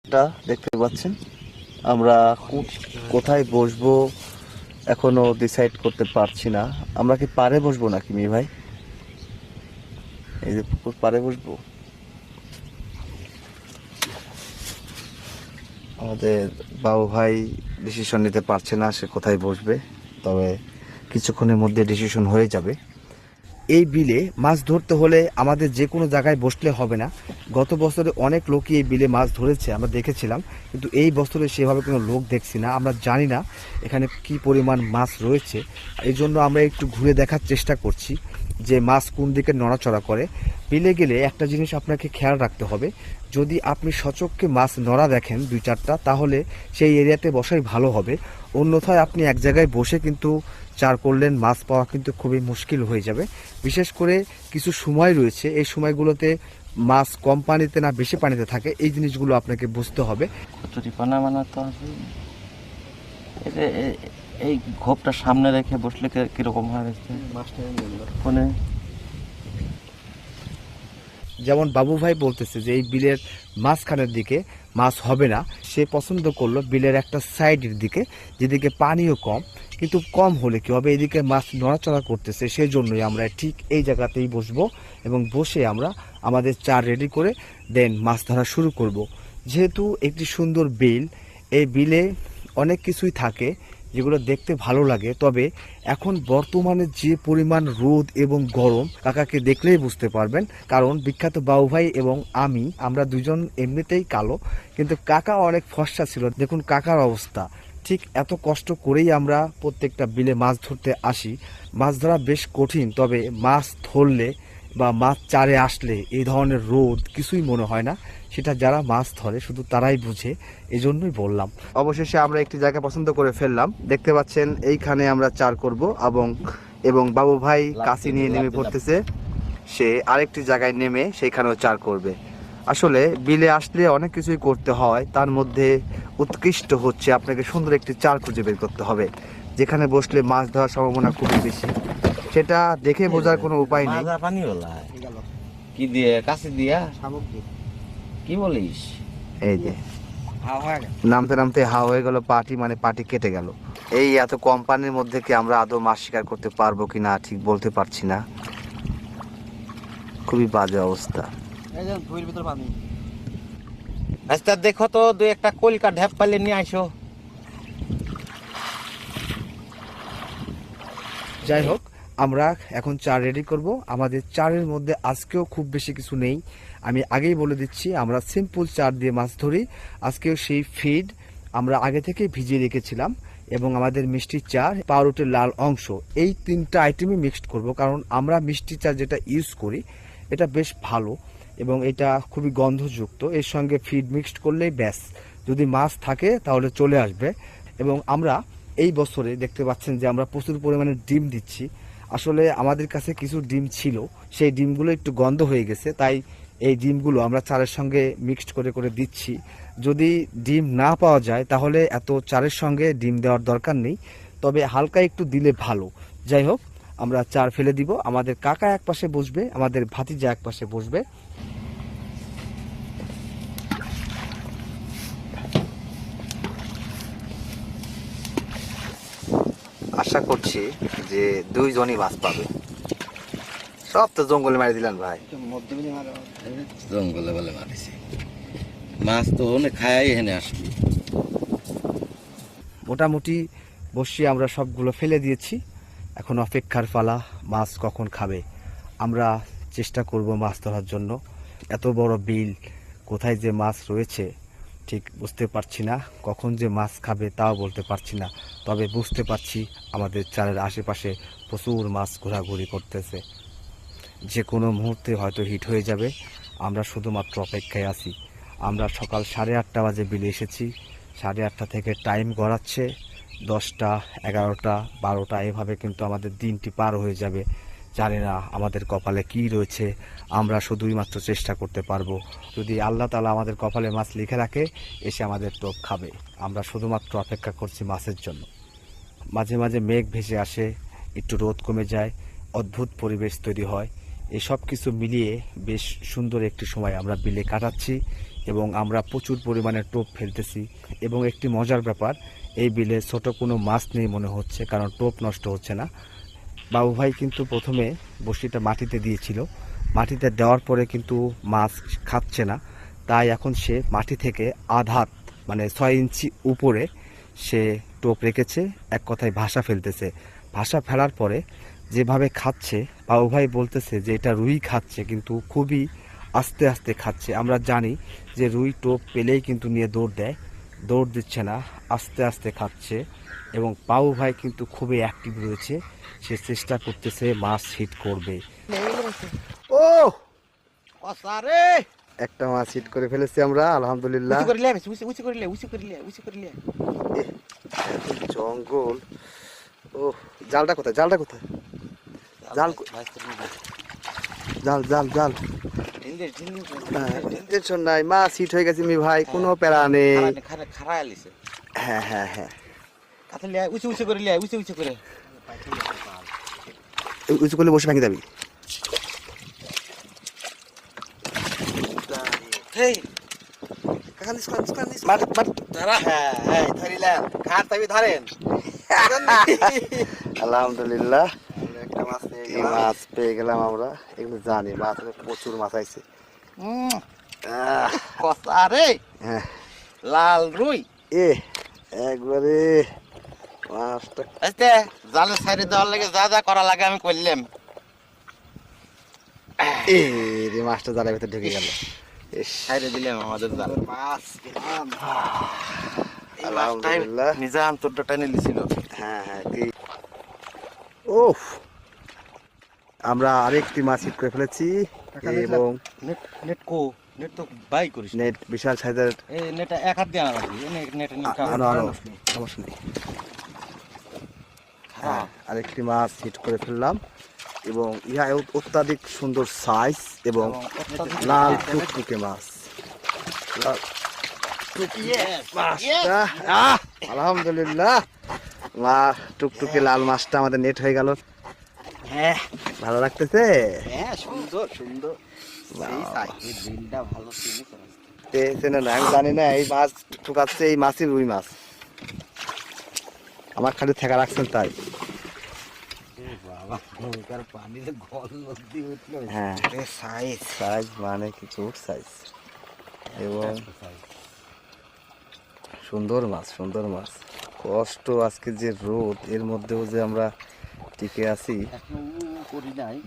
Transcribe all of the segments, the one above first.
একটা দেখতে পাচ্ছেন, আমরা কোথায় বসবো এখনো ডিসাইড করতে পারছি না। আমরা কি পাড়ে বসবো নাকি মি ভাই? এই যে পুকুর পাড়ে বসবো। আমাদের বাবু ভাই ডিসিশন নিতে পারছে না সে কোথায় বসবে, তবে কিছুক্ষণের মধ্যে ডিসিশন হয়ে যাবে। এই বিলে মাছ ধরতে হলে আমাদের যে কোনো জায়গায় বসলে হবে না। গত বছরে অনেক লোকই এই বিলে মাছ ধরেছে, আমরা দেখেছিলাম, কিন্তু এই বছরে সেভাবে কোনো লোক দেখছি না। আমরা জানি না এখানে কি পরিমাণ মাছ রয়েছে, এই জন্য আমরা একটু ঘুরে দেখার চেষ্টা করছি যে মাছ কোন দিকে নড়াচড়া করে। বিলে গেলে একটা জিনিস আপনাকে খেয়াল রাখতে হবে, যদি আপনি সচক্ষে মাছ নড়া দেখেন দুই চারটা, তাহলে সেই এরিয়াতে বসাই ভালো হবে। অন্যথায় আপনি এক জায়গায় বসে কিন্তু চার করলেন, মাছ পাওয়া কিন্তু খুবই মুশকিল হয়ে যাবে। বিশেষ করে কিছু সময় রয়েছে, এই সময়গুলোতে মাছ কম পানিতে না বেশি পানিতে থাকে, এই জিনিসগুলো আপনাকে বুঝতে হবে। কচুরিপানা বানাতে হবে। এই ঘোপটা সামনে রেখে বসলে কিরকম হয়? মানে যেমন বাবু ভাই বলতেছে যে এই বিলের মাঝখানের দিকে মাছ হবে না, সে পছন্দ করলো বিলের একটা সাইডের দিকে, যেদিকে পানিও কম। কিন্তু কম হলে কি হবে, এদিকে মাছ নড়াচড়া করতেছে, সেই জন্যই আমরা ঠিক এই জায়গাতেই বসবো এবং বসে আমরা আমাদের চার রেডি করে দেন মাছ ধরা শুরু করব। যেহেতু একটি সুন্দর বিল, এই বিলে অনেক কিছুই থাকে যেগুলো দেখতে ভালো লাগে, তবে এখন বর্তমানে যে পরিমাণ রোদ এবং গরম কাকাকে দেখলেই বুঝতে পারবেন। কারণ বিখ্যাত বাবু ভাই এবং আমরা দুজন এমনিতেই কালো, কিন্তু কাকা অনেক ফর্সা ছিল। দেখুন কাকার অবস্থা। ঠিক এত কষ্ট করেই আমরা প্রত্যেকটা বিলে মাছ ধরতে আসি। মাছ ধরা বেশ কঠিন, তবে মাছ ধরলে বা মাছ চারে আসলে এই ধরনের রোদ কিছুই মনে হয় না। সেটা যারা মাছ ধরে শুধু তারাই বুঝে, এজন্যই বললাম। অবশেষে আমরা একটি জায়গা পছন্দ করে ফেললাম। দেখতে পাচ্ছেন এইখানে আমরা চার করব এবং বাবু ভাই কাশি নিয়ে নেমে পড়তেছে, সে আরেকটি জায়গায় নেমে সেইখানেও চার করবে। আসলে বিলে আসলে অনেক কিছুই করতে হয়, তার মধ্যে উৎকৃষ্ট হচ্ছে আপনাকে সুন্দর একটি চার খুঁজে বের করতে হবে, যেখানে বসলে মাছ ধরার সম্ভাবনা খুবই বেশি। সেটা দেখে বোঝার কোনো উপায় নেই। পানি হলা কি দিয়ে কাছে দিয়া কি বলিস? এই যে নামতে নামতে হা হয়ে গেল পাটি, মানে পাটি কেটে গেল। এই এত কম পানির মধ্যে কি আমরা আদৌ মাছ শিকার করতে পারবো কি না ঠিক বলতে পারছি না, খুবই বাজে অবস্থা। আচ্ছা দেখো তো দুই একটা কলকা ঢ্যাপ পাইলে নিয়ে আসো। যাই হোক, আমরা এখন চার রেডি করব। আমাদের চারের মধ্যে আজকেও খুব বেশি কিছু নেই, আমি আগেই বলে দিচ্ছি। আমরা সিম্পল চার দিয়ে মাছ ধরি। আজকেও সেই ফিড আমরা আগে থেকে ভিজিয়ে রেখেছিলাম এবং আমাদের মিষ্টি চার, পাউরুটির লাল অংশ, এই তিনটা আইটেমই মিক্সড করব। কারণ আমরা মিষ্টি চার যেটা ইউজ করি এটা বেশ ভালো এবং এটা খুবই গন্ধযুক্ত। এর সঙ্গে ফিড মিক্সড করলেই ব্যাস, যদি মাছ থাকে তাহলে চলে আসবে। এবং আমরা এই বছরে দেখতে পাচ্ছেন যে আমরা প্রচুর পরিমাণে ডিম দিচ্ছি। আসলে আমাদের কাছে কিছু ডিম ছিল, সেই ডিমগুলো একটু গন্ধ হয়ে গেছে, তাই এই ডিমগুলো আমরা চারের সঙ্গে মিক্সড করে করে দিচ্ছি। যদি ডিম না পাওয়া যায় তাহলে এত চারের সঙ্গে ডিম দেওয়ার দরকার নেই, তবে হালকা একটু দিলে ভালো। যাই হোক, আমরা চার ফেলে দিব। আমাদের কাকা এক পাশে বসবে, আমাদের ভাতিজা এক পাশে বসবে। আশা করছি যে দুইজনই মাছ পাবে। সব তো জঙ্গলে মারি দিলেন ভাই। জঙ্গলে বলে মারিছি, মাছ তো অনেক খায়াই এখানে আসবি। মোটামুটি বসিয়ে আমরা সবগুলো ফেলে দিয়েছি, এখন অপেক্ষার পালা মাছ কখন খাবে। আমরা চেষ্টা করব মাছ ধরার জন্য। এত বড় বিল, কোথায় যে মাছ রয়েছে ঠিক বুঝতে পারছি না, কখন যে মাছ খাবে তাও বলতে পারছি না। তবে বুঝতে পারছি আমাদের চারের আশেপাশে প্রচুর মাছ ঘোরাঘুরি করতেছে, যে কোনো মুহূর্তে হয়তো হিট হয়ে যাবে। আমরা শুধুমাত্র অপেক্ষায় আছি। আমরা সকাল 8:30 বাজে বিলে এসেছি, 8:30 থেকে টাইম গড়াচ্ছে 10টা, 11টা, 12টা, এভাবে কিন্তু আমাদের দিনটি পার হয়ে যাবে। জানি না আমাদের কপালে কি রয়েছে, আমরা শুধুই মাত্র চেষ্টা করতে পারবো। যদি আল্লাহ তাআলা আমাদের কপালে মাছ লিখে রাখে, এসে আমাদের টোপ খাবে। আমরা শুধুমাত্র অপেক্ষা করছি মাছের জন্য। মাঝে মাঝে মেঘ ভেসে আসে, একটু রোদ কমে যায়, অদ্ভুত পরিবেশ তৈরি হয়। এই সব কিছু মিলিয়ে বেশ সুন্দর একটি সময় আমরা বিলে কাটাচ্ছি এবং আমরা প্রচুর পরিমাণে টোপ ফেলতেছি। এবং একটি মজার ব্যাপার, এই বিলে ছোট কোনো মাছ নেই মনে হচ্ছে, কারণ টোপ নষ্ট হচ্ছে না। বাবু ভাই কিন্তু প্রথমে বড়শিটা মাটিতে দিয়েছিল, মাটিতে দেওয়ার পরে কিন্তু মাছ খাচ্ছে না, তাই এখন সে মাটি থেকে আধাত মানে 6 ইঞ্চি উপরে সে টোপ রেখেছে। এক কথায় ভাষা ফেলতেছে। ভাষা ফেলার পরে যেভাবে খাচ্ছে, বাবু ভাই বলতেছে যে এটা রুই খাচ্ছে, কিন্তু খুবই আস্তে আস্তে খাচ্ছে। আমরা জানি যে রুই টোপ পেলেই কিন্তু নিয়ে দৌড় দেয়, দৌড় দিচ্ছে না, আস্তে আস্তে খাচ্ছে। এবং বাবু ভাই কিন্তু খুবই অ্যাক্টিভ রয়েছে, সে চেষ্টা করতেছে মাছ হিট করবে। ও কসারে একটা মাছ হিট করে ফেলেছি আমরা, আলহামদুলিল্লাহ। জঙ্গল। ও জালটা কোথায়, জালটা কোথায়? জাল জাল জাল জাল টেনশন নাই, মাছ হিট হয়ে গেছে মি ভাই, কোনো প্যারা নেই। হ্যাঁ হ্যাঁ হ্যাঁ, উঁচু করলে বসে ভাঙি যাবি। আলহামদুলিল্লাহ মাছ পেয়ে গেলাম আমরা। এগুলো জানি মাছ প্রচুর মাছ আইছে। কসারে হ্যাঁ লাল রুই এ একবারে মাছটা আস্তে জালে সাইডে দেওয়ার লাগে যা যা করা লাগে আমি করলাম। এ রে মাছটা জালের ভিতরে ঢুকে গেল। সাইডে দিলাম আমাদের জাল মাছ পেলাম। আলহামদুলিল্লাহ নিজাম তোরটা টেনে লিছিল। হ্যাঁ হ্যাঁ ওফ, আমরা আরেকটি মাছ হিট করে ফেলেছি। এবং নেট তো বাই করিস নেট বিশাল সাইজের। এই নেটটা এক হাত দিয়ে আনা লাগবে। নেট সমস্যা নেই। হ্যাঁ আরেকটি মাছ হিট করে ফেললাম। এবং ইহা অত্যাধিক সুন্দর সাইজ এবং লাল টুকটুকে মাছ। আলহামদুলিল্লাহ টুকটুকে লাল মাছটা আমাদের নেট হয়ে গেল। হ্যাঁ ভালো লাগতেছে। হ্যাঁ সুন্দর সুন্দর ভালো না, আমি জানি না এই মাছ ঠুকাচ্ছে, এই মাছই রুই মাছ। আমার খালি ঠেকা রাখছেন তাই। হ্যাঁ সাইজ মানে কি গুড সাইজ। এবং সুন্দর মাছ, সুন্দর মাছ। কষ্ট আজকে যে রোদ, এর মধ্যেও যে আমরা টিকে আছি।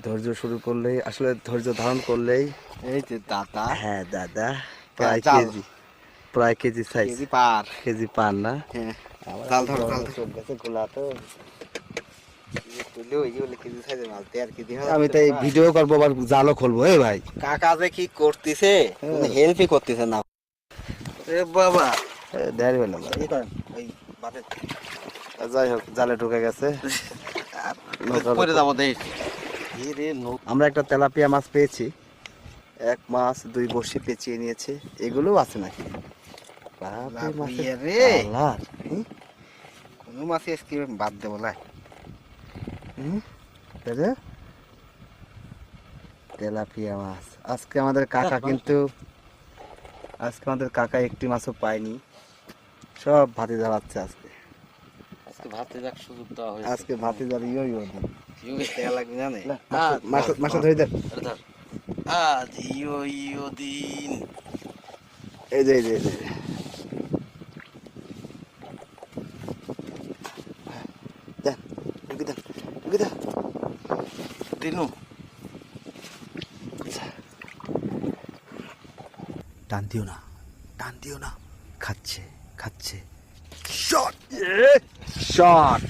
ধৈর্য শুরু করলেই, আসলে ধৈর্য ধারণ করলেই। এই যে দাদা, হ্যাঁ দাদা, প্রায় কেজি সাইজ, কেজি পার না। আমি তো এই ভিডিও করবো, আবার জালও খুলবো। এই ভাই কাকা যে কি করতেছে, হেল্পই করতেছে না বাবা। যাই হোক, জালে ঢুকে গেছে। আমরা একটা তেলাপিয়া মাছ পেয়েছি, এক মাছ 2 বড়শি পেঁচিয়ে নিয়েছে। এগুলোও আছে নাকি? কোনো মাছ আজকে বাদ দেবো না। তেলাপিয়া মাছ আজকে আমাদের কাকা, কিন্তু আজকে আমাদের কাকা একটি মাছও পায়নি, সব ভাতি জ্বালাচ্ছে আজকে। আজকে ভাতি জ্বাল মাছ ধরে দেন। এই যে টান দিও না, খাচ্ছে। শট শট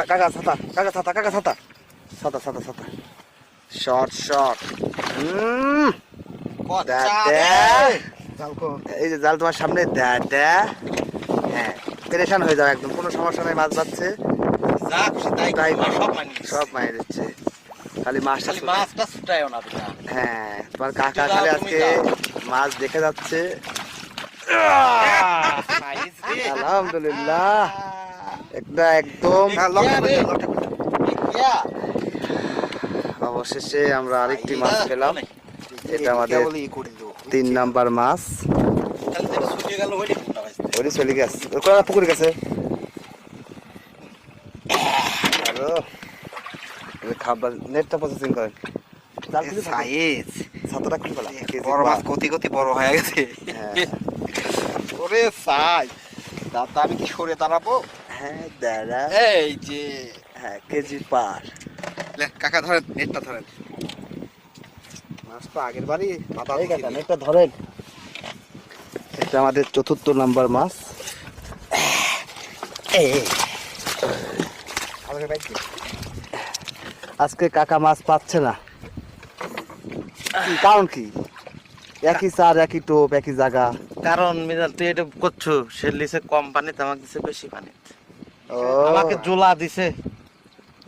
কাকা ছাতা শট। এই যে জাল তোমার সামনে, হ্যাঁ পেরেশান হয়ে যাও একদম, কোনো সমস্যা নেই। মাছ বাচ্ছে, সব মায়ের দিচ্ছে, খালি মাছটা ছুটায়ও না। হ্যাঁ তোমার কাকা খালি আজকে মাছ দেখে যাচ্ছে। আলহামদুলিল্লাহ একটা একদম। অবশেষে আমরা আরেকটি মাছ পেলাম। এটা আমাদের 3 নাম্বার মাছ তাহলে তো শুকিয়ে গেল ওইটা কোনটা ভাই ওরে চলে গেছে কোন পুকুর গেছে আরো খাবার নেটটা প্রসেসিং করেন সাইজ ছাতাটা কি বলা বড় মাছ গতি গতি বড় হয়ে গেছে হ্যাঁ ওরে সাই দাদা আমি কি সরে দাঁড়াবো হ্যাঁ দাদা এই যে হ্যাঁ কেজি পার লে কাকা ধরেন নেটটা ধরেন মাছ তো আগের বারই মাথা এই কাকা নেটটা ধরেন এটা আমাদের 4th নাম্বার মাছ আজকে কাকা মাছ পাচ্ছে না কি কারণ কি একই চার একই টোপ একই জায়গা কারণ মিজান তুই এটা করছো সে লিসে কম পানিতে আমাকে দিছে বেশি পানি ও আমাকে জোলা দিছে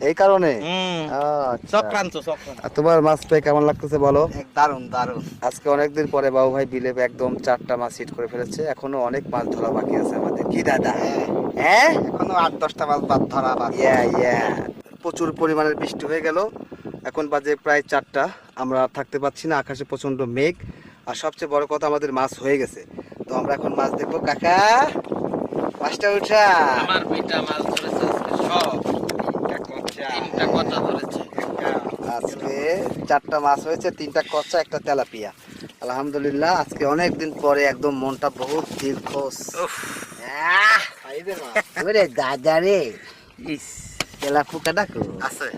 এই কারণে আচ্ছা। চক্রান্ত আর তোমার মাছ পেয়ে কেমন লাগতেছে বলো দারুন দারুন আজকে অনেকদিন পরে বাবু ভাই বিলে একদম 4টা মাছ হিট করে ফেলেছে এখনো অনেক মাছ ধরা বাকি আছে আমাদের কি দাদা হ্যাঁ এখনো 8-10টা মাছ বাদ ধরা বাকি ইয়া প্রচুর পরিমাণের বৃষ্টি হয়ে গেল এখন বাজে প্রায় 4টা আমরা থাকতে পারছি না আকাশে প্রচন্ড মেঘ আর সবচেয়ে বড় কথা আমাদের মাছ হয়ে গেছে তো আমরা এখন মাছ দেখবো কাকা মাছটা উঠা আমার বেটা মাছ ধরেছে আজকে সব 3টা ধরেছে আজকে 4টা মাছ হয়েছে 3টা কচ্চা একটা তেলাপিয়া আলহামদুলিল্লাহ আজকে অনেক দিন পরে একদম মনটা বহুত দিল খোশ ওরে দাদা রে ইস তেলাপুকা ডাকো আছে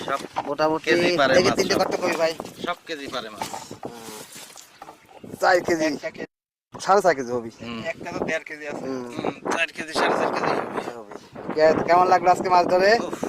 সব মোটামুটি কেজি পারে দেখি মাছ 3টে সব। কত কই ভাই সব কেজি পারে মাছ 4 কেজি 4.5 কেজি হবে একটা তো 1.5 কেজি আছে হুম। 4 কেজি 4.5 কেজি কেমন লাগলো আজকে মাছ ধরে উফ,